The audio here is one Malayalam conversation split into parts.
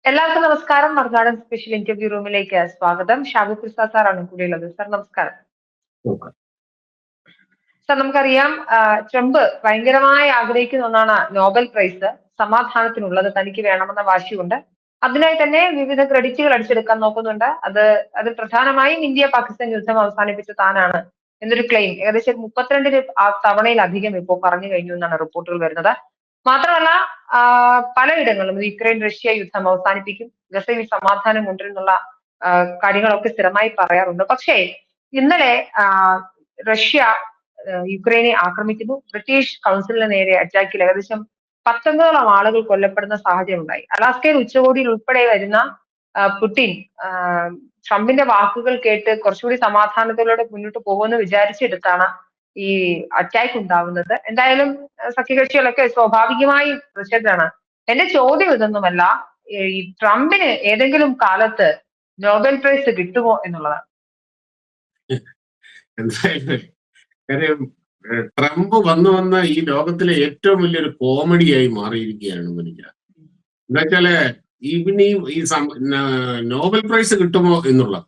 എല്ലാവർക്കും നമസ്കാരം. മറുനാടൻ സ്പെഷ്യൽ ഇന്റർവ്യൂ റൂമിലേക്ക് സ്വാഗതം. ഷാബു പ്രസാദ് സാറാണ് കൂടെയുള്ളത്. സാർ നമസ്കാരം. സാർ നമുക്കറിയാം, ട്രംപ് ഭയങ്കരമായി ആഗ്രഹിക്കുന്ന ഒന്നാണ് നോബൽ പ്രൈസ്. സമാധാനത്തിനുള്ളത് തനിക്ക് വേണമെന്ന വാശിയുണ്ട്. അതിനായി തന്നെ വിവിധ ക്രെഡിറ്റുകൾ അടിച്ചെടുക്കാൻ നോക്കുന്നുണ്ട്. അത് പ്രധാനമായും ഇന്ത്യ പാകിസ്ഥാൻ യുദ്ധം അവസാനിപ്പിച്ച താനാണ് എന്നൊരു ക്ലെയിം ഏകദേശം 32 തവണയിലധികം ഇപ്പോൾ പറഞ്ഞു കഴിഞ്ഞു എന്നാണ് റിപ്പോർട്ടുകൾ വരുന്നത്. മാത്രമല്ല, പലയിടങ്ങളിലും യുക്രൈൻ റഷ്യ യുദ്ധം അവസാനിപ്പിക്കും, ഗസയിൽ സമാധാനം കൊണ്ടുവരുന്നുള്ള കാര്യങ്ങളൊക്കെ സ്ഥിരമായി പറയാറുണ്ട്. പക്ഷേ ഇന്നലെ റഷ്യ യുക്രൈനെ ആക്രമിക്കുന്നു. ബ്രിട്ടീഷ് കൗൺസിലിന് നേരെ അറ്റാക്കിൽ ഏകദേശം 19ഓളം ആളുകൾ കൊല്ലപ്പെടുന്ന സാഹചര്യം ഉണ്ടായി. അലാസ്കയിൽ ഉച്ചകോടിയിൽ ഉൾപ്പെടെ വരുന്ന പുടിൻ ട്രംപിന്റെ വാക്കുകൾ കേട്ട് കുറച്ചുകൂടി സമാധാനത്തിലൂടെ മുന്നോട്ട് പോകുമെന്ന് വിചാരിച്ചെടുത്താണ് ഈ അറ്റാക്ക് ഉണ്ടാവുന്നത്. എന്തായാലും സഖ്യകക്ഷികളൊക്കെ സ്വാഭാവികമായി പ്രതിഷേധമാണ്. എന്റെ ചോദ്യം ഇതൊന്നുമല്ല, ഈ ട്രംപിന് ഏതെങ്കിലും കാലത്ത് നോബൽ പ്രൈസ് കിട്ടുമോ എന്നുള്ളതാണ്. കാര്യം ട്രംപ് വന്ന ഈ ലോകത്തിലെ ഏറ്റവും വലിയൊരു കോമഡിയായി മാറിയിരിക്കുകയാണ് മനുഷ്യ. എന്നുവെച്ചാല് ഇവന് ഈ നോബൽ പ്രൈസ് കിട്ടുമോ എന്നുള്ള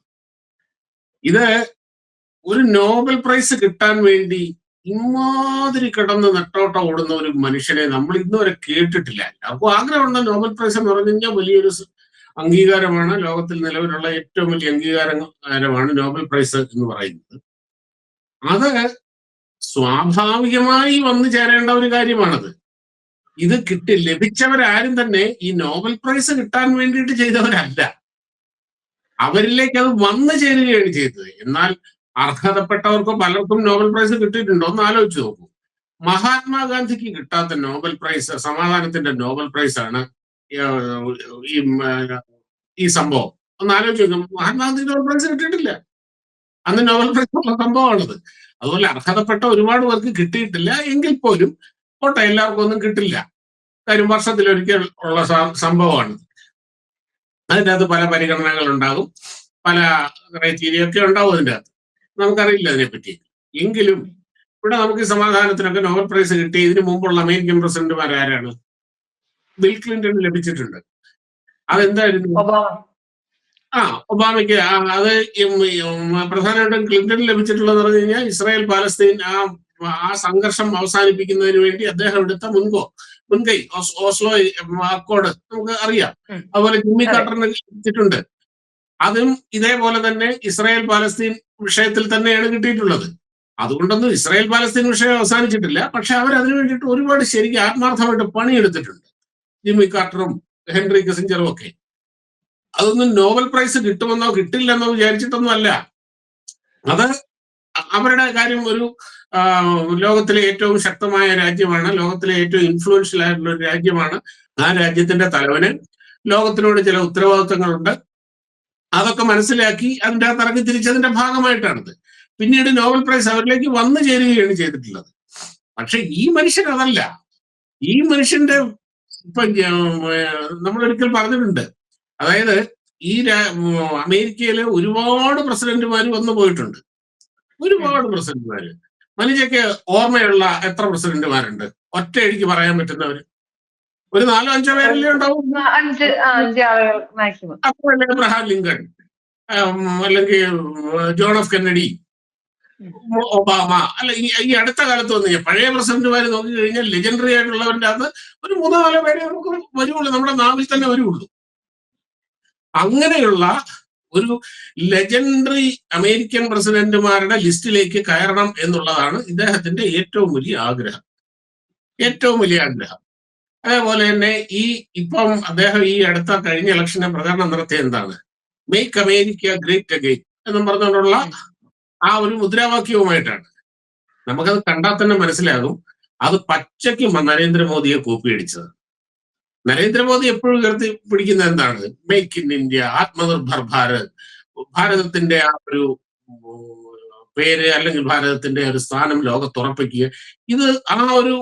ഇത് ഒരു നോബൽ പ്രൈസ് കിട്ടാൻ വേണ്ടി ഇമാതിരി കിടന്ന് നെട്ടോട്ടം ഓടുന്ന ഒരു മനുഷ്യനെ നമ്മൾ ഇന്നുവരെ കേട്ടിട്ടില്ല. അപ്പോൾ ആഗ്രഹമുണ്ട്. നോബൽ പ്രൈസ് എന്ന് പറഞ്ഞു കഴിഞ്ഞാൽ വലിയൊരു അംഗീകാരമാണ്. ലോകത്തിൽ നിലവിലുള്ള ഏറ്റവും വലിയ അംഗീകാരമാണ് നോബൽ പ്രൈസ് എന്ന് പറയുന്നത്. അത് സ്വാഭാവികമായി വന്നു ചേരേണ്ട ഒരു കാര്യമാണത്. ഇത് ലഭിച്ചവരാരും തന്നെ ഈ നോബൽ പ്രൈസ് കിട്ടാൻ വേണ്ടിയിട്ട് ചെയ്തവരല്ല. അവരിലേക്ക് അത് വന്നു ചേരുകയാണ് ചെയ്തത്. എന്നാൽ അർഹതപ്പെട്ടവർക്ക് പലർക്കും നോബൽ പ്രൈസ് കിട്ടിയിട്ടുണ്ടോ എന്ന് ആലോചിച്ച് നോക്കൂ. മഹാത്മാഗാന്ധിക്ക് കിട്ടാത്ത നോബൽ പ്രൈസ്, സമാധാനത്തിന്റെ നോബൽ പ്രൈസ് ആണ് ഈ സംഭവം. ഒന്ന് ആലോചിച്ച് നോക്കും. മഹാത്മാഗാന്ധിക്ക് നോബൽ പ്രൈസ് കിട്ടിയിട്ടില്ല. അന്ന് നോബൽ പ്രൈസ് ഉള്ള സംഭവമാണത്. അതുപോലെ അർഹതപ്പെട്ട ഒരുപാട് പേർക്ക് കിട്ടിയിട്ടില്ല. എങ്കിൽ പോലും പോട്ടെ, എല്ലാവർക്കും ഒന്നും കിട്ടില്ല. കാര്യം വർഷത്തിലൊരിക്കൽ ഉള്ള സംഭവമാണ്. അതിൻ്റെ അകത്ത് പല പരിഗണനകൾ ഉണ്ടാകും, പല ക്രൈറ്റീരിയ ഒക്കെ ഉണ്ടാവും അതിൻ്റെ അകത്ത്. നമുക്കറിയില്ല അതിനെപ്പറ്റി. എങ്കിലും ഇവിടെ നമുക്ക് ഈ സമാധാനത്തിനൊക്കെ നോബൽ പ്രൈസ് കിട്ടി. ഇതിനു മുമ്പുള്ള അമേരിക്കൻ പ്രസിഡന്റുമാർ ആരാണ്? ബിൽ ക്ലിന്റൺ ലഭിച്ചിട്ടുണ്ട്. അതെന്തായിരുന്നു? ഒബാമയ്ക്ക്. അത് പ്രധാനമായിട്ടും ക്ലിന്റൺ ലഭിച്ചിട്ടുള്ളതെന്ന് പറഞ്ഞു കഴിഞ്ഞാൽ ഇസ്രായേൽ പാലസ്തീൻ ആ സംഘർഷം അവസാനിപ്പിക്കുന്നതിന് വേണ്ടി അദ്ദേഹം എടുത്ത മുൻകൈ, ഓസ്ലോ അക്കോർഡ് നമുക്ക് അറിയാം. അതുപോലെ ജിമ്മി കാർട്ടറിന് ലഭിച്ചിട്ടുണ്ട്. അതും ഇതേപോലെ തന്നെ ഇസ്രായേൽ പാലസ്തീൻ വിഷയത്തിൽ തന്നെയാണ് കിട്ടിയിട്ടുള്ളത്. അതുകൊണ്ടൊന്നും ഇസ്രായേൽ പാലസ്തീൻ വിഷയം അവസാനിച്ചിട്ടില്ല. പക്ഷെ അവർ അതിനു വേണ്ടിയിട്ട് ഒരുപാട് ശരിക്കും ആത്മാർത്ഥമായിട്ട് പണിയെടുത്തിട്ടുണ്ട്, ജിമ്മി കാർട്ടറും ഹെൻറി കിസിഞ്ചറും ഒക്കെ. അതൊന്നും നോബൽ പ്രൈസ് കിട്ടുമെന്നോ കിട്ടില്ലെന്നോ വിചാരിച്ചിട്ടൊന്നും അല്ല. അത് അവരുടെ കാര്യം. ഒരു ലോകത്തിലെ ഏറ്റവും ശക്തമായ രാജ്യമാണ്, ലോകത്തിലെ ഏറ്റവും ഇൻഫ്ലുവൻഷ്യൽ ആയിട്ടുള്ള ഒരു രാജ്യമാണ്. ആ രാജ്യത്തിന്റെ തലവന് ലോകത്തിനോട് ചില ഉത്തരവാദിത്തങ്ങളുണ്ട്. അതൊക്കെ മനസ്സിലാക്കി അതിൻ്റെ അകത്ത് ഇറങ്ങി തിരിച്ചതിന്റെ ഭാഗമായിട്ടാണത്. പിന്നീട് നോബൽ പ്രൈസ് അവരിലേക്ക് വന്നു ചേരുകയാണ് ചെയ്തിട്ടുള്ളത്. പക്ഷെ ഈ മനുഷ്യൻ അതല്ല. ഈ മനുഷ്യന്റെ ഇപ്പൊ നമ്മളൊരിക്കൽ പറഞ്ഞിട്ടുണ്ട്, അതായത് ഈ അമേരിക്കയിലെ ഒരുപാട് പ്രസിഡന്റുമാര് വന്നു പോയിട്ടുണ്ട്. ഒരുപാട് പ്രസിഡന്റുമാര്. മനുഷ്യക്ക് ഓർമ്മയുള്ള എത്ര പ്രസിഡന്റുമാരുണ്ട് ഒറ്റയടിക്ക് പറയാൻ പറ്റുന്നവര്? ഒരു 4-5 പേരല്ലേ ഉണ്ടാവും. അപ്പോഴല്ലേ അബ്രഹാം ലിങ്കൺ, അല്ലെങ്കിൽ ജോൺ എഫ് കെന്നഡി, ഒബാമ. അല്ല, ഈ അടുത്ത കാലത്ത് വന്നു കഴിഞ്ഞാൽ പഴയ പ്രസിഡന്റുമാര് നോക്കി കഴിഞ്ഞാൽ ലെജൻഡറി ആയിട്ടുള്ളവരുടെ അത് ഒരു 3-4 പേരെ നമുക്ക് വരുള്ളൂ, നമ്മുടെ നാവിൽ തന്നെ വരുള്ളൂ. അങ്ങനെയുള്ള ഒരു ലെജൻഡറി അമേരിക്കൻ പ്രസിഡന്റുമാരുടെ ലിസ്റ്റിലേക്ക് കയറണം എന്നുള്ളതാണ് ഇദ്ദേഹത്തിന്റെ ഏറ്റവും വലിയ ആഗ്രഹം. അതേപോലെ തന്നെ ഇപ്പം അദ്ദേഹം ഈ അടുത്ത കഴിഞ്ഞ ഇലക്ഷനെ പ്രചാരണം നടത്തിയ എന്താണ്? മേക്ക് അമേരിക്ക ഗ്രേറ്റ് അഗെയിൻ എന്നും പറഞ്ഞുകൊണ്ടുള്ള ആ ഒരു മുദ്രാവാക്യവുമായിട്ടാണ്. നമുക്കത് കണ്ടാൽ തന്നെ മനസ്സിലാകും അത് പച്ചയ്ക്ക് നരേന്ദ്രമോദിയെ കോപ്പിയടിച്ചത്. നരേന്ദ്രമോദി എപ്പോഴും ഉയർത്തി പിടിക്കുന്ന എന്താണ്? Make in India, Atmanirbhar Bharat. ഭാരതത്തിന്റെ ആ ഒരു പേര് അല്ലെങ്കിൽ ഭാരതത്തിന്റെ ഒരു സ്ഥാനം ലോകത്തുറപ്പിക്കുക. ഇത് ആ ഒരു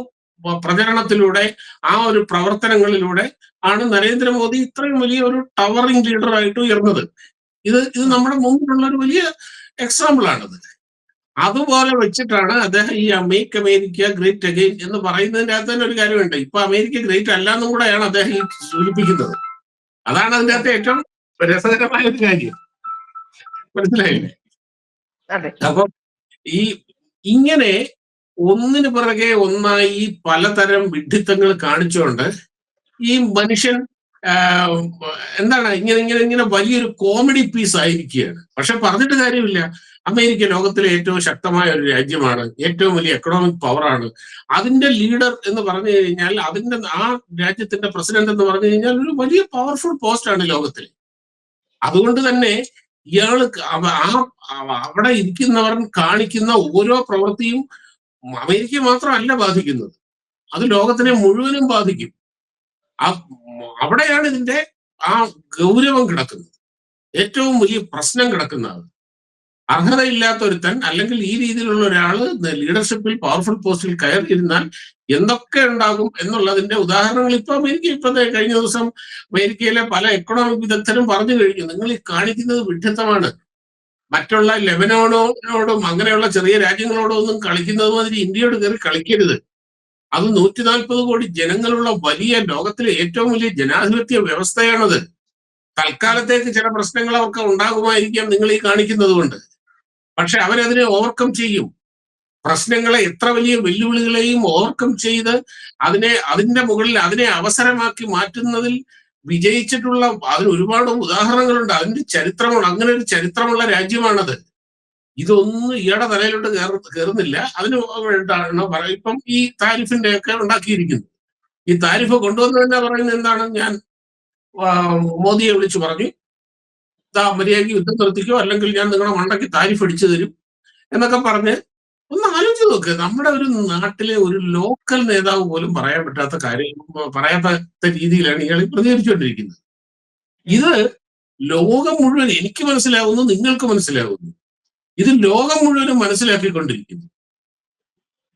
പ്രചരണത്തിലൂടെ, ആ ഒരു പ്രവർത്തനങ്ങളിലൂടെ ആണ് നരേന്ദ്രമോദി ഇത്രയും വലിയ ഒരു ടവറിംഗ് ലീഡറായിട്ട് ഉയർന്നത്. ഇത് നമ്മുടെ മുമ്പിലുള്ള ഒരു വലിയ എക്സാമ്പിൾ ആണത്. അതുപോലെ വെച്ചിട്ടാണ് അദ്ദേഹം ഈ മേക്ക് അമേരിക്ക ഗ്രേറ്റ് അഗെയിൻ എന്ന് പറയുന്നതിൻ്റെ അകത്ത് തന്നെ ഒരു കാര്യമുണ്ട്. ഇപ്പൊ അമേരിക്ക ഗ്രേറ്റ് അല്ല എന്നും കൂടെയാണ് അദ്ദേഹം സൂചിപ്പിക്കുന്നത്. അതാണ് അതിൻ്റെ അകത്ത് ഏറ്റവും രസകരമായ ഒരു കാര്യം. മനസ്സിലായില്ലേ? അതെ. അപ്പം ഈ ഇങ്ങനെ ഒന്നിനു പിറകെ ഒന്നായി പലതരം വിഡ്ഢിത്തങ്ങൾ കാണിച്ചുകൊണ്ട് ഈ മനുഷ്യൻ എന്താണ് ഇങ്ങനെ ഇങ്ങനെ ഇങ്ങനെ വലിയൊരു കോമഡി പീസ് ആയിരിക്കുകയാണ്. പക്ഷെ പറഞ്ഞിട്ട് കാര്യമില്ല. അമേരിക്ക ലോകത്തിലെ ഏറ്റവും ശക്തമായ ഒരു രാജ്യമാണ്, ഏറ്റവും വലിയ എക്കണോമിക് പവറാണ്. അതിന്റെ ലീഡർ എന്ന് പറഞ്ഞു കഴിഞ്ഞാൽ, അതിന്റെ ആ രാജ്യത്തിന്റെ പ്രസിഡന്റ് എന്ന് പറഞ്ഞു കഴിഞ്ഞാൽ ഒരു വലിയ പവർഫുൾ പോസ്റ്റാണ് ലോകത്തിൽ. അതുകൊണ്ട് തന്നെ ഇയാള് അവിടെ ഇരിക്കുന്നവർ കാണിക്കുന്ന ഓരോ പ്രവൃത്തിയും അമേരിക്ക മാത്രമല്ല ബാധിക്കുന്നത്, അത് ലോകത്തിനെ മുഴുവനും ബാധിക്കും. അവിടെയാണ് ഇതിന്റെ ആ ഗൗരവം കിടക്കുന്നത്, ഏറ്റവും വലിയ പ്രശ്നം കിടക്കുന്നത്. അർഹതയില്ലാത്ത ഒരുത്തൻ അല്ലെങ്കിൽ ഈ രീതിയിലുള്ള ഒരാള് ലീഡർഷിപ്പിൽ പവർഫുൾ പോസ്റ്റിൽ കയറിയിരുന്നാൽ എന്തൊക്കെ ഉണ്ടാകും എന്നുള്ളതിന്റെ ഉദാഹരണങ്ങൾ ഇപ്പൊ അമേരിക്ക കഴിഞ്ഞ ദിവസം അമേരിക്കയിലെ പല എക്കണോമിക് വിദഗ്ധരും പറഞ്ഞു കഴിഞ്ഞു, നിങ്ങൾ ഈ കാണിക്കുന്നത് വിഡ്ഢിത്തമാണ്. മറ്റുള്ള ലെബനോണോടും അങ്ങനെയുള്ള ചെറിയ രാജ്യങ്ങളോടും ഒന്നും കളിക്കുന്നത് മാതിരി ഇന്ത്യയോട് കയറി കളിക്കരുത്. അത് 140 കോടി ജനങ്ങളുള്ള വലിയ ലോകത്തിലെ ഏറ്റവും വലിയ ജനാധിപത്യ വ്യവസ്ഥയാണത്. തൽക്കാലത്തേക്ക് ചില പ്രശ്നങ്ങളൊക്കെ ഉണ്ടാകുമായിരിക്കാം നിങ്ങൾ ഈ കാണിക്കുന്നത് കൊണ്ട്, പക്ഷെ അവരതിനെ ഓവർകം ചെയ്യും. പ്രശ്നങ്ങളെ, എത്ര വലിയ വെല്ലുവിളികളെയും ഓവർകം ചെയ്ത് അതിന്റെ മുകളിൽ അതിനെ അവസരമാക്കി മാറ്റുന്നതിൽ വിജയിച്ചിട്ടുള്ള അതിന് ഒരുപാട് ഉദാഹരണങ്ങളുണ്ട്. അതിന്റെ ചരിത്രമാണ്, അങ്ങനെ ഒരു ചരിത്രമുള്ള രാജ്യമാണത്. ഇതൊന്നും ഇയാളുടെ തലയിലോട്ട് കയറുന്നില്ല. അതിന് വേണ്ടിയാണ് ഇപ്പം ഈ താരിഫിന്റെ ഒക്കെ ഉണ്ടാക്കിയിരിക്കുന്നത്. ഈ താരിഫ് കൊണ്ടുവന്നതെന്നാ പറയുന്നത് എന്താണ്? ഞാൻ മോദിയെ വിളിച്ചു പറഞ്ഞു, മര്യാദയ്ക്ക് യുദ്ധം നിർത്തിക്കോ, അല്ലെങ്കിൽ ഞാൻ നിങ്ങളുടെ മണ്ടയ്ക്ക് താരിഫ് അടിച്ചു തരും എന്നൊക്കെ പറഞ്ഞ്. ഒന്ന് ആലോചിച്ച് നോക്ക്, നമ്മുടെ ഒരു നാട്ടിലെ ഒരു ലോക്കൽ നേതാവ് പോലും പറയാൻ പറ്റാത്ത കാര്യം, പറയാത്ത രീതിയിലാണ് ഇയാൾ പ്രതികരിച്ചുകൊണ്ടിരിക്കുന്നത്. ഇത് ലോകം മുഴുവൻ, എനിക്ക് മനസ്സിലാവുന്നു, നിങ്ങൾക്ക് മനസ്സിലാവുന്നു, ഇത് ലോകം മുഴുവനും മനസ്സിലാക്കിക്കൊണ്ടിരിക്കുന്നു.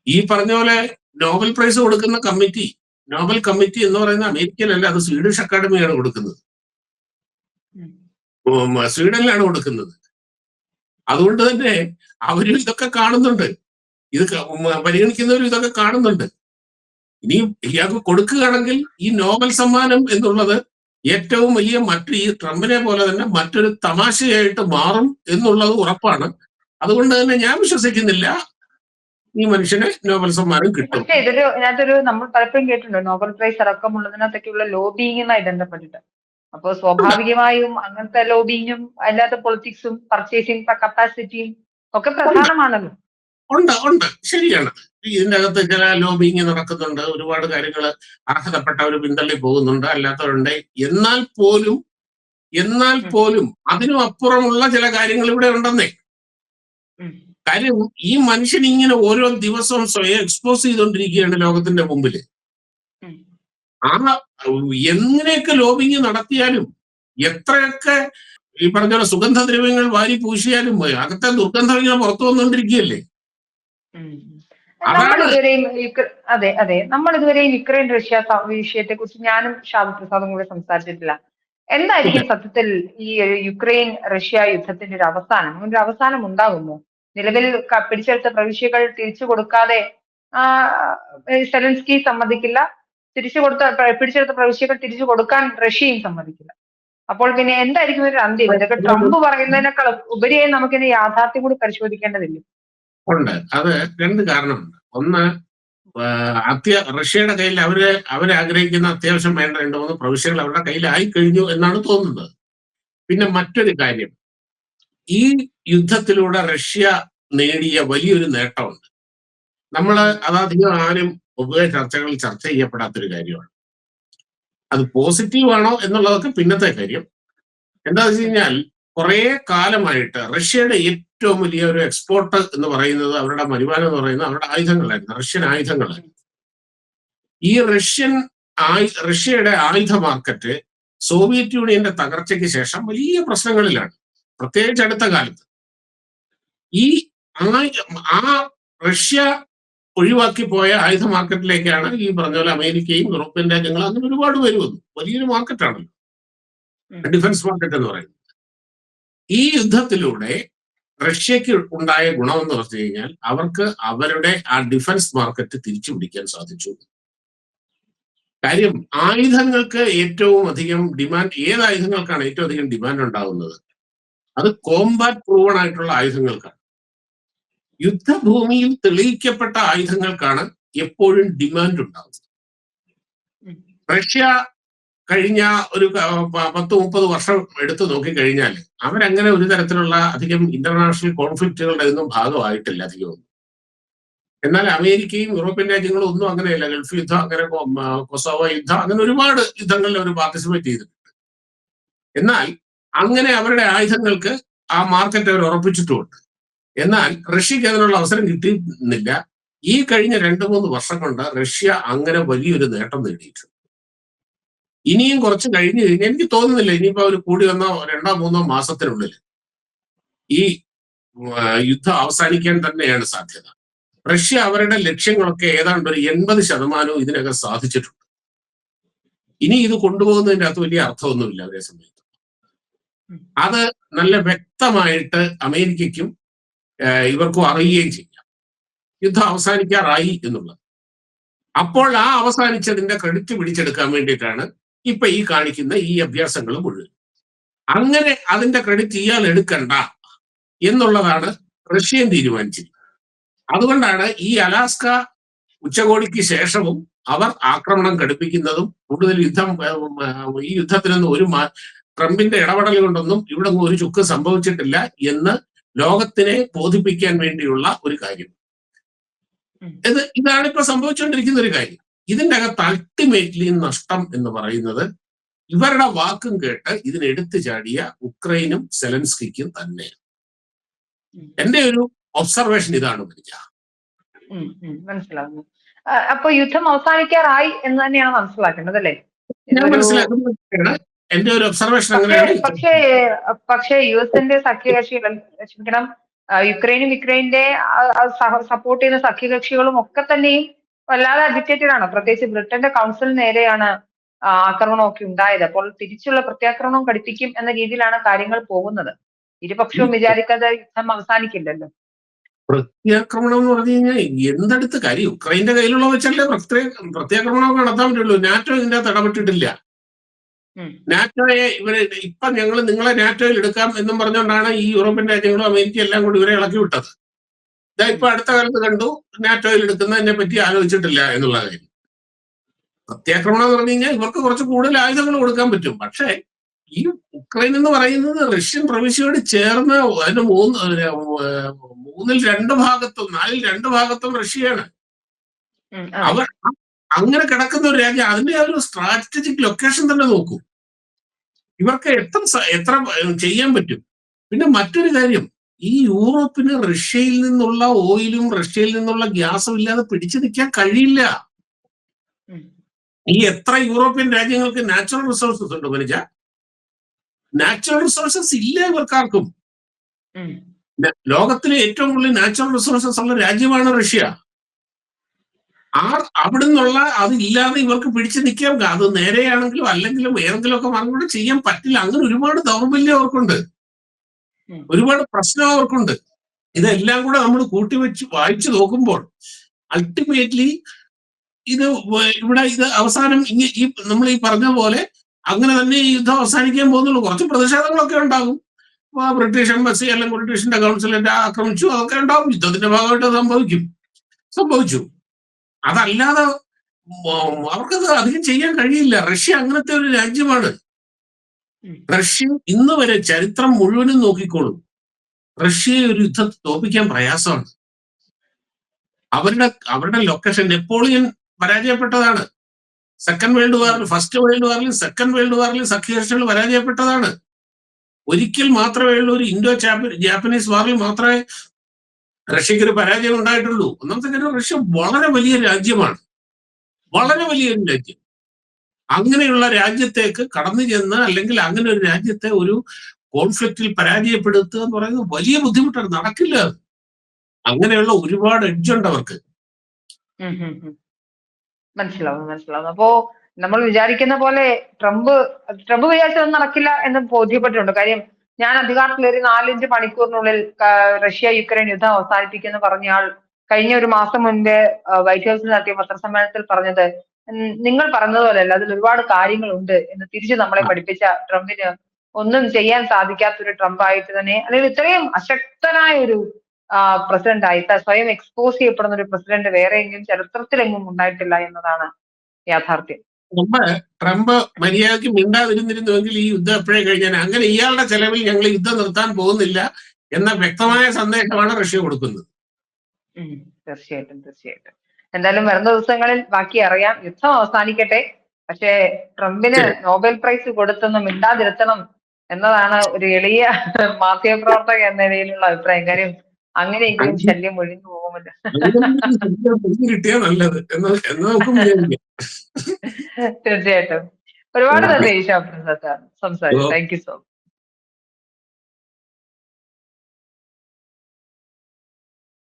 ഈ പറഞ്ഞ പോലെ നോബൽ പ്രൈസ് കൊടുക്കുന്ന കമ്മിറ്റി, നോബൽ കമ്മിറ്റി എന്ന് പറയുന്ന അമേരിക്കയിലല്ല, അത് സ്വീഡിഷ് അക്കാഡമിയാണ് കൊടുക്കുന്നത്, സ്വീഡനിലാണ് കൊടുക്കുന്നത്. അതുകൊണ്ട് തന്നെ അവരും ഇതൊക്കെ കാണുന്നുണ്ട്, ഇത് പരിഗണിക്കുന്നവരും ഇതൊക്കെ കാണുന്നുണ്ട്. ഇനി ഇയാൾക്ക് കൊടുക്കുകയാണെങ്കിൽ ഈ നോബൽ സമ്മാനം എന്നുള്ളത് ഏറ്റവും വലിയ ഈ ട്രംപിനെ പോലെ തന്നെ മറ്റൊരു തമാശയായിട്ട് മാറും എന്നുള്ളത് ഉറപ്പാണ്. അതുകൊണ്ട് തന്നെ ഞാൻ വിശ്വസിക്കുന്നില്ല ഈ മനുഷ്യന് നോബൽ സമ്മാനം കിട്ടും. പക്ഷേ ഇതിനകത്തൊരു നമ്മൾ പലപ്പോഴും കേട്ടിട്ടുണ്ട്, നോബൽ പ്രൈസ് അടക്കമുള്ളതിനകത്തൊക്കെയുള്ള ലോബിയിങ്ങുമായി ബന്ധപ്പെട്ടിട്ട്. അപ്പോൾ സ്വാഭാവികമായും അങ്ങനത്തെ ലോബിങ്ങും അല്ലാത്ത പൊളിറ്റിക്സും പർച്ചേസിംഗ് കപ്പാസിറ്റിയും ഒക്കെ പ്രധാനമാണല്ലോ. ഉണ്ട്, ശരിയാണ്. ഇതിന്റെ അകത്ത് ചില ലോബിങ് നടക്കുന്നുണ്ട്, ഒരുപാട് കാര്യങ്ങൾ അർഹതപ്പെട്ടവർ പിന്തള്ളി പോകുന്നുണ്ട്, അല്ലാത്തവരുണ്ട്. എന്നാൽ പോലും അതിനും അപ്പുറമുള്ള ചില കാര്യങ്ങൾ ഇവിടെ ഉണ്ടെന്നേ. കാര്യം ഈ മനുഷ്യൻ ഇങ്ങനെ ഓരോ ദിവസവും സ്വയം എക്സ്പോസ് ചെയ്തുകൊണ്ടിരിക്കുകയാണ് ലോകത്തിന്റെ മുമ്പില്. എങ്ങനെയൊക്കെ ലോബിങ് നടത്തിയാലും, എത്രയൊക്കെ ഈ പറഞ്ഞ പോലെ സുഗന്ധദ്രവ്യങ്ങൾ വാരി പൂശിയാലും അകത്തെ ദുർഗന്ധം ഇങ്ങനെ പുറത്തു വന്നുകൊണ്ടിരിക്കുകയല്ലേ. നമ്മൾ ഇതുവരെയും യുക്രൈൻ റഷ്യ വിഷയത്തെ കുറിച്ച് ഞാനും ഷാബു പ്രസാദും കൂടെ സംസാരിച്ചിട്ടില്ല. എന്തായിരിക്കും സത്യത്തിൽ ഈ യുക്രൈൻ റഷ്യ യുദ്ധത്തിന്റെ ഒരു അവസാനം ഉണ്ടാകുമോ? നിലവിൽ പിടിച്ചെടുത്ത പ്രവിശ്യകൾ തിരിച്ചു കൊടുക്കാതെ സെലൻസ്കി സമ്മതിക്കില്ല, പിടിച്ചെടുത്ത പ്രവിശ്യകൾ തിരിച്ചു കൊടുക്കാൻ റഷ്യയും സമ്മതിക്കില്ല. അപ്പോൾ പിന്നെ എന്തായിരിക്കും ഒരു അന്ത്യം? ഇതൊക്കെ ട്രംപ് പറയുന്നതിനേക്കാൾ ഉപരിയായി നമുക്കിത് യാഥാർത്ഥ്യം കൂടി പരിശോധിക്കേണ്ടതില്ലേ? ഉണ്ട്. അത് രണ്ട് കാരണമുണ്ട്. ഒന്ന്, റഷ്യയുടെ കയ്യിൽ അവരാഗ്രഹിക്കുന്ന അത്യാവശ്യം വേണ്ട 2-3 പ്രവിശ്യകൾ അവരുടെ കയ്യിലായി കഴിഞ്ഞു എന്നാണ് തോന്നുന്നത്. പിന്നെ മറ്റൊരു കാര്യം, ഈ യുദ്ധത്തിലൂടെ റഷ്യ നേടിയ വലിയൊരു നേട്ടമുണ്ട്. അതധികം ആരും പൊതുവെ ചർച്ചകളിൽ ചർച്ച ചെയ്യപ്പെടാത്തൊരു കാര്യമാണ്. അത് പോസിറ്റീവ് ആണോ എന്നുള്ളതൊക്കെ പിന്നത്തെ കാര്യം. എന്താണെന്ന് വെച്ച് കഴിഞ്ഞാൽ, കുറെ കാലമായിട്ട് റഷ്യയുടെ ഏറ്റവും വലിയ ഒരു എക്സ്പോർട്ട് എന്ന് പറയുന്നത്, അവരുടെ വരുമാനം എന്ന് പറയുന്നത് അവരുടെ ആയുധങ്ങളായിരുന്നു, റഷ്യൻ ആയുധങ്ങളായിരുന്നു. ഈ റഷ്യയുടെ ആയുധ മാർക്കറ്റ് സോവിയറ്റ് യൂണിയന്റെ തകർച്ചയ്ക്ക് ശേഷം വലിയ പ്രശ്നങ്ങളിലാണ്, പ്രത്യേകിച്ച് അടുത്ത കാലത്ത്. ആ റഷ്യ ഒഴിവാക്കി പോയ ആയുധ മാർക്കറ്റിലേക്കാണ് ഈ പറഞ്ഞ പോലെ അമേരിക്കയും യൂറോപ്യൻ രാജ്യങ്ങളും അങ്ങനെ ഒരുപാട് പേര് വന്നു. വലിയൊരു മാർക്കറ്റാണല്ലോ ഡിഫൻസ് മാർക്കറ്റ് എന്ന് പറയുന്നത്. ഈ യുദ്ധത്തിലൂടെ റഷ്യക്ക് ഉണ്ടായ ഗുണമെന്ന് പറഞ്ഞു കഴിഞ്ഞാൽ, അവർക്ക് അവരുടെ ആ ഡിഫൻസ് മാർക്കറ്റ് തിരിച്ചു പിടിക്കാൻ സാധിച്ചു. കാര്യം ആയുധങ്ങൾക്ക് ഏറ്റവും അധികം ഡിമാൻഡ്, ഏത് ആയുധങ്ങൾക്കാണ് ഏറ്റവും അധികം ഡിമാൻഡ് ഉണ്ടാകുന്നത്? അത് കോമ്പാറ്റ് പ്രൂവൺ ആയിട്ടുള്ള ആയുധങ്ങൾക്കാണ്. യുദ്ധഭൂമിയിൽ തെളിയിക്കപ്പെട്ട ആയുധങ്ങൾക്കാണ് എപ്പോഴും ഡിമാൻഡ് ഉണ്ടാകുന്നത്. റഷ്യ കഴിഞ്ഞ ഒരു 10-30 വർഷം എടുത്തു നോക്കിക്കഴിഞ്ഞാൽ അവരങ്ങനെ ഒരു തരത്തിലുള്ള അധികം ഇന്റർനാഷണൽ കോൺഫ്ലിക്റ്റുകളുടെ ഒന്നും ഭാഗമായിട്ടില്ല അധികമൊന്നും. എന്നാൽ അമേരിക്കയും യൂറോപ്യൻ രാജ്യങ്ങളും ഒന്നും അങ്ങനെയല്ല. ഗൾഫ് യുദ്ധം, അങ്ങനെ കൊസോവോ യുദ്ധം, അങ്ങനെ ഒരുപാട് യുദ്ധങ്ങളിൽ അവർ പാർട്ടിസിപ്പേറ്റ് ചെയ്തിട്ടുണ്ട്. എന്നാൽ അങ്ങനെ അവരുടെ ആയുധങ്ങൾക്ക് ആ മാർക്കറ്റ് അവർ ഉറപ്പിച്ചിട്ടുമുണ്ട്. എന്നാൽ റഷ്യക്ക് അതിനുള്ള അവസരം കിട്ടിയിരുന്നില്ല. ഈ കഴിഞ്ഞ 2-3 വർഷം കൊണ്ട് റഷ്യ അങ്ങനെ വലിയൊരു നേട്ടം നേടിയിട്ടുണ്ട്. ഇനിയും കുറച്ച് കഴിഞ്ഞ് കഴിഞ്ഞാൽ എനിക്ക് തോന്നുന്നില്ല ഇനിയിപ്പോ അവർ കൂടി വന്ന 2-3 മാസത്തിനുള്ളിൽ ഈ യുദ്ധം അവസാനിക്കാൻ തന്നെയാണ് സാധ്യത. റഷ്യ അവരുടെ ലക്ഷ്യങ്ങളൊക്കെ ഏതാണ്ട് ഒരു 80% ഇതിനകം സാധിച്ചിട്ടുണ്ട്. ഇനി ഇത് കൊണ്ടുപോകുന്നതിന്റെ അകത്ത് വലിയ അർത്ഥമൊന്നുമില്ല അതേ സമയത്ത്. അത് നല്ല വ്യക്തമായിട്ട് അമേരിക്കയ്ക്കും ഇവർക്കും അറിയുകയും ചെയ്യാം യുദ്ധം അവസാനിക്കാറായി എന്നുള്ളത്. അപ്പോൾ ആ അവസാനിച്ചതിന്റെ ക്രെഡിറ്റ് പിടിച്ചെടുക്കാൻ വേണ്ടിയിട്ടാണ് ഇപ്പൊ ഈ കാണിക്കുന്ന ഈ അഭ്യാസങ്ങൾ മുഴുവൻ. അങ്ങനെ അതിന്റെ ക്രെഡിറ്റ് ഇയാൾ എടുക്കണ്ട എന്നുള്ളതാണ് റഷ്യൻ തീരുമാനിച്ചിരിക്കുന്നത്. അതുകൊണ്ടാണ് ഈ അലാസ്ക ഉച്ചകോടിക്ക് ശേഷവും അവർ ആക്രമണം ഘടിപ്പിക്കുന്നതും കൂടുതൽ ഈ യുദ്ധത്തിനൊന്നും ട്രംപിന്റെ ഇടപെടൽ കൊണ്ടൊന്നും ഇവിടെ ഒരു ചുക്ക് സംഭവിച്ചിട്ടില്ല എന്ന് ലോകത്തിനെ ബോധിപ്പിക്കാൻ വേണ്ടിയുള്ള ഒരു കാര്യം. ഇതാണ് ഇപ്പൊ സംഭവിച്ചുകൊണ്ടിരിക്കുന്ന ഒരു കാര്യം. ഇതിന്റെ അകത്ത് അൾട്ടിമേറ്റ്ലി നഷ്ടം എന്ന് പറയുന്നത് ഇവരുടെ വാക്കും കേട്ട് ഇതിനെടുത്തു ചാടിയ ഉക്രൈനും സെലൻസ്കിക്കും തന്നെ. എന്റെ ഒരു ഒബ്സർവേഷൻ ഇതാണ്. മനസ്സിലാവുന്നു. അപ്പൊ യുദ്ധം അവസാനിക്കാറായി എന്ന് തന്നെയാണ് മനസ്സിലാക്കേണ്ടത് അല്ലേ? ഞാൻ മനസ്സിലാക്കുന്നത് എന്റെ ഒരു ഒബ്സർവേഷൻ അങ്ങനെയാണ്. പക്ഷേ യുഎസിന്റെ സഖ്യകക്ഷികൾ, ക്ഷമിക്കണം, യുക്രൈന്റെ സപ്പോർട്ട് ചെയ്യുന്ന സഖ്യകക്ഷികളും ഒക്കെ തന്നെയും വല്ലാതെ അജിറ്റേറ്റഡ് ആണ്. പ്രത്യേകിച്ച് ബ്രിട്ടന്റെ കൗൺസിലിന് നേരെയാണ് ആക്രമണമൊക്കെ ഉണ്ടായത്. അപ്പോൾ തിരിച്ചുള്ള പ്രത്യാക്രമണം ഘടിപ്പിക്കും എന്ന രീതിയിലാണ് കാര്യങ്ങൾ പോകുന്നത്. ഇരുപക്ഷവും വിചാരിക്കാതെ യുദ്ധം അവസാനിക്കില്ലല്ലോ. പ്രത്യാക്രമണം എന്ന് പറഞ്ഞു കഴിഞ്ഞാൽ എന്തെടുത്ത് കാര്യം യുക്രൈന്റെ കയ്യിലുള്ള വെച്ചല്ലേ പ്രത്യാക്രമണമൊക്കെ നടത്താൻ പറ്റുള്ളൂ. നാറ്റോ ഇതിന്റെ അകത്ത് ഇടപെട്ടിട്ടില്ല. നാറ്റോയെ ഇപ്പൊ നിങ്ങളെ നാറ്റോയിൽ എടുക്കാം എന്നും പറഞ്ഞുകൊണ്ടാണ് ഈ യൂറോപ്യൻ രാജ്യങ്ങളും അമേരിക്കയും എല്ലാം കൂടി ഇവരെ ഇളക്കി വിട്ടത്. ഇപ്പൊ അടുത്ത കാലത്ത് കണ്ടു നാറ്റോയിൽ എടുക്കുന്നതിനെ പറ്റി ആലോചിച്ചിട്ടില്ല എന്നുള്ള കാര്യം. പ്രത്യാക്രമണം എന്ന് പറഞ്ഞു കഴിഞ്ഞാൽ ഇവർക്ക് കുറച്ച് കൂടുതൽ ആയുധങ്ങൾ കൊടുക്കാൻ പറ്റും. പക്ഷേ ഈ ഉക്രൈൻ എന്ന് പറയുന്നത് റഷ്യൻ പ്രവിശ്യയോട് ചേർന്ന് അതിന് 3/2 ഭാഗത്തും 4/2 ഭാഗത്തും റഷ്യയാണ്. അവർ അങ്ങനെ കിടക്കുന്ന ഒരു രാജ്യം. അതിന്റെ ആ ഒരു സ്ട്രാറ്റജിക് ലൊക്കേഷൻ തന്നെ നോക്കൂ. ഇവർക്ക് എത്ര ചെയ്യാൻ പറ്റും. പിന്നെ മറ്റൊരു കാര്യം, ഈ യൂറോപ്പിന് റഷ്യയിൽ നിന്നുള്ള ഓയിലും റഷ്യയിൽ നിന്നുള്ള ഗ്യാസും ഇല്ലാതെ പിടിച്ചു നിൽക്കാൻ കഴിയില്ല. ഈ എത്ര യൂറോപ്യൻ രാജ്യങ്ങൾക്ക് നാച്ചുറൽ റിസോഴ്സസ് ഉണ്ട് മനുജ? നാച്ചുറൽ റിസോഴ്സസ് ഇല്ല ഇവർക്കാർക്കും. ലോകത്തിലെ ഏറ്റവും കൂടുതൽ നാച്ചുറൽ റിസോഴ്സസ് ഉള്ള രാജ്യമാണ് റഷ്യ. അവിടെ നിന്നുള്ള അതില്ലാതെ ഇവർക്ക് പിടിച്ചു നിൽക്കാൻ, അത് നേരെയാണെങ്കിലും അല്ലെങ്കിലും ഏതെങ്കിലും ഒക്കെ മാർഗം ചെയ്യാൻ പറ്റില്ല. അങ്ങനെ ഒരുപാട് ദൗർബല്യം അവർക്കുണ്ട്, ഒരുപാട് പ്രശ്നം അവർക്കുണ്ട്. ഇതെല്ലാം കൂടെ നമ്മൾ കൂട്ടിവെച്ച് വായിച്ചു നോക്കുമ്പോൾ അൾട്ടിമേറ്റ്ലി ഇത് അവസാനം നമ്മൾ ഈ പറഞ്ഞ പോലെ അങ്ങനെ തന്നെ ഈ യുദ്ധം അവസാനിക്കാൻ പോകുന്നുള്ളൂ. കുറച്ച് പ്രതിഷേധങ്ങളൊക്കെ ഉണ്ടാകും. ബ്രിട്ടീഷ് എംബസി അല്ലെങ്കിൽ ബ്രിട്ടീഷിന്റെ കൗൺസിലേറ്റ് ആക്രമിച്ചു, അതൊക്കെ ഉണ്ടാവും. യുദ്ധത്തിന്റെ ഭാഗമായിട്ട് സംഭവിച്ചു. അതല്ലാതെ അവർക്കത് അധികം ചെയ്യാൻ കഴിയില്ല. റഷ്യ അങ്ങനത്തെ ഒരു രാജ്യമാണ്. റഷ്യ ഇന്ന് വരെ ചരിത്രം മുഴുവനും നോക്കിക്കോളും, റഷ്യയെ ഒരു യുദ്ധത്തെ തോൽപ്പിക്കാൻ പ്രയാസമാണ്. അവരുടെ ലൊക്കേഷൻ നെപ്പോളിയൻ പരാജയപ്പെട്ടതാണ്. സെക്കൻഡ് വേൾഡ് വാറിൽ, ഫസ്റ്റ് വേൾഡ് വാറിലും സെക്കൻഡ് വേൾഡ് വാറിലും സഖ്യകക്ഷികൾ പരാജയപ്പെട്ടതാണ്. ഒരിക്കൽ മാത്രമേ ഉള്ളൂ ഒരു ഇൻഡോ ജാപ്പനീസ് വാറിൽ മാത്രമേ റഷ്യക്ക് ഒരു പരാജയം ഉണ്ടായിട്ടുള്ളൂ. ഒന്നാമത്തെ കാര്യം, റഷ്യ വളരെ വലിയ രാജ്യമാണ്, വളരെ വലിയൊരു രാജ്യം. അങ്ങനെയുള്ള രാജ്യത്തേക്ക് കടന്നു ചെന്ന് അല്ലെങ്കിൽ അങ്ങനെ ഒരു രാജ്യത്തെ ഒരു കോൺഫ്ലിക്റ്റിൽ പരാജയപ്പെടുത്തുക എന്ന് പറയുന്നത് വലിയ ബുദ്ധിമുട്ടാണ്, നടക്കില്ല. അങ്ങനെയുള്ള ഒരുപാട് എഡ്ജുണ്ട് അവർക്ക്. മനസ്സിലാവും. അപ്പോ നമ്മൾ വിചാരിക്കുന്ന പോലെ ട്രംപ് വിചാരിച്ചതൊന്നും നടക്കില്ല എന്ന് ബോധ്യപ്പെട്ടിട്ടുണ്ട്. കാര്യം ഞാൻ അധികാരത്തിൽ ഒരു 4-5 മണിക്കൂറിനുള്ളിൽ റഷ്യ യുക്രൈൻ യുദ്ധം അവസാനിപ്പിക്കുമെന്ന് പറഞ്ഞയാൾ കഴിഞ്ഞ ഒരു മാസം മുൻപ് വൈറ്റ് ഹൗസിൽ നടത്തിയ പത്രസമ്മേളനത്തിൽ പറഞ്ഞത് നിങ്ങൾ പറഞ്ഞതുപോലെയല്ല, അതിൽ ഒരുപാട് കാര്യങ്ങളുണ്ട് എന്ന് തിരിച്ച് നമ്മളെ പഠിപ്പിച്ച ട്രംപിന് ഒന്നും ചെയ്യാൻ സാധിക്കാത്തൊരു ട്രംപ് ആയിട്ട് തന്നെ, അല്ലെങ്കിൽ ഇത്രയും അശക്തനായ ഒരു പ്രസിഡന്റ് ആയിട്ട് സ്വയം എക്സ്പോസ് ചെയ്യപ്പെടുന്ന ഒരു പ്രസിഡന്റ് വേറെ എങ്കിലും ചരിത്രത്തിലെങ്ങും ഉണ്ടായിട്ടില്ല എന്നതാണ് യാഥാർത്ഥ്യം. ട്രംപ് മര്യാദയ്ക്ക് മിണ്ടാതിരുന്നിരുന്നുവെങ്കിൽ ഈ യുദ്ധം എപ്പോഴേ കഴിഞ്ഞാൽ. അങ്ങനെ ഇയാളുടെ ചെലവിൽ ഞങ്ങൾ യുദ്ധം നിർത്താൻ പോകുന്നില്ല എന്ന വ്യക്തമായ സന്ദേശമാണ് റഷ്യ കൊടുക്കുന്നത്. തീർച്ചയായിട്ടും തീർച്ചയായിട്ടും. എന്തായാലും വരുന്ന ദിവസങ്ങളിൽ ബാക്കി അറിയാം. യുദ്ധം അവസാനിക്കട്ടെ. പക്ഷേ ട്രംപിന് നോബൽ പ്രൈസ് കൊടുത്തൊന്നും മിണ്ടാതിരുത്തണം എന്നതാണ് ഒരു എളിയ മാധ്യമപ്രവർത്തക എന്ന നിലയിലുള്ള അഭിപ്രായം. കാര്യം അങ്ങനെയെങ്കിലും ശല്യം ഒഴിഞ്ഞു പോകുമല്ലോ. കിട്ടിയാ നല്ലത് എന്ന് നമുക്ക് വിചാരിക്കാം. തീർച്ചയായിട്ടും. ഒരുപാട് നന്ദി ഈശാ പ്രസാദ് സംസാരിച്ചു. Thank you so much.